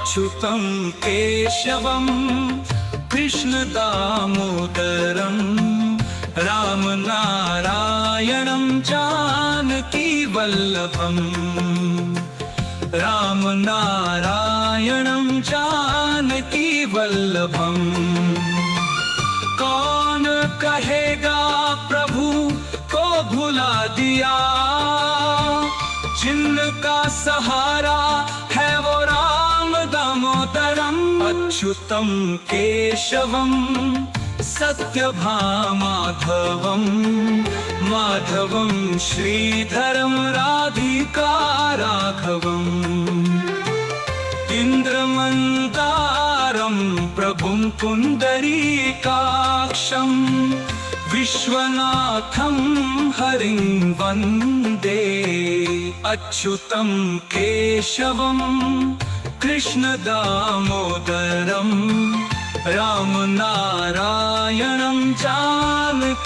अच्युतं केशवं कृष्णदामोदरं रामनारायणं जानकीवल्लभम् रामनारायणं जानकीवल्लभम्। कौन कहेगा प्रभु को भुला दिया, जिनका सहारा है वो राम दामोदरम। अच्युतं केशवं सत्यभामाधवं माधवं श्रीधरं राधिका राघवम्। इन्द्रमन्दारं प्रभुं पुण्डरीकाक्षं विश्वनाथं हरिं वन्दे। अच्युतं केशवं कृष्णदामोदरं रामनारायणं जानकीवल्लभम्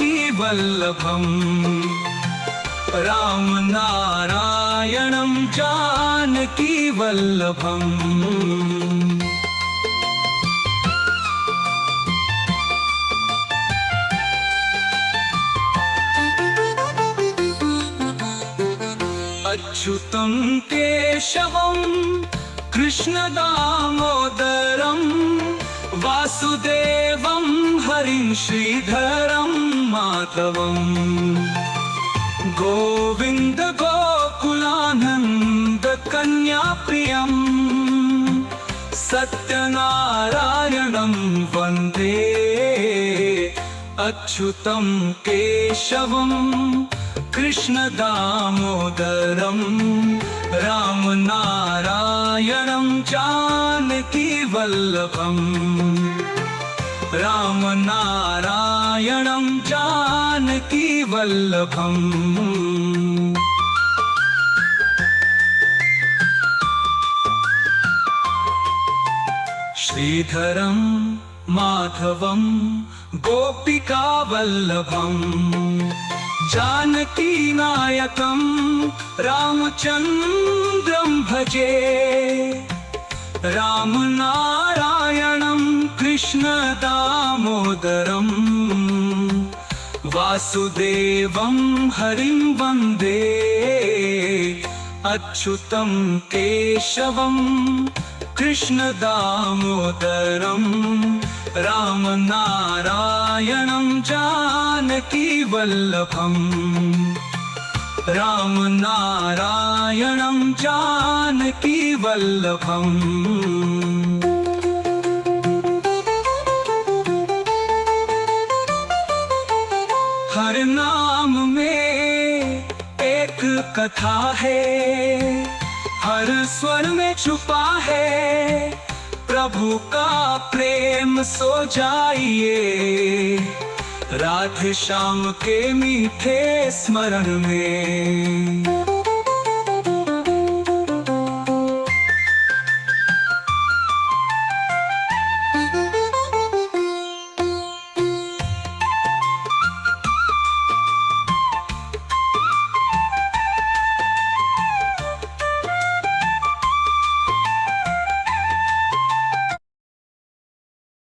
रामनारायणं जानकीवल्लभम्। अच्युतं केशवं कृष्णदामोदरं वासुदेवं हरिं श्रीधरं माधवम्। गोविन्द गोकुलानन्द कन्याप्रियं सत्यनारायणं वन्दे। अच्युतं केशवं कृष्णदामोदरं रामनारायणं जानकीवल्लभम् रामनारायणं जानकीवल्लभम्। श्रीधरं माधवं गोपिकावल्लभम् जानकीनायकं रामचन्द्रं भजे। रामनारायणं कृष्णदामोदरं वासुदेवं हरिं वन्दे। अच्युतं केशवं कृष्णदामोदरं रामनारायणं जानकीवल्लभम् रामनारायणं जानकीवल्लभम्। हर नाम में एक कथा है, हर स्वर में छुपा है प्रभु का प्रेम। सो जाइए राधे श्याम के मीठे स्मरण में।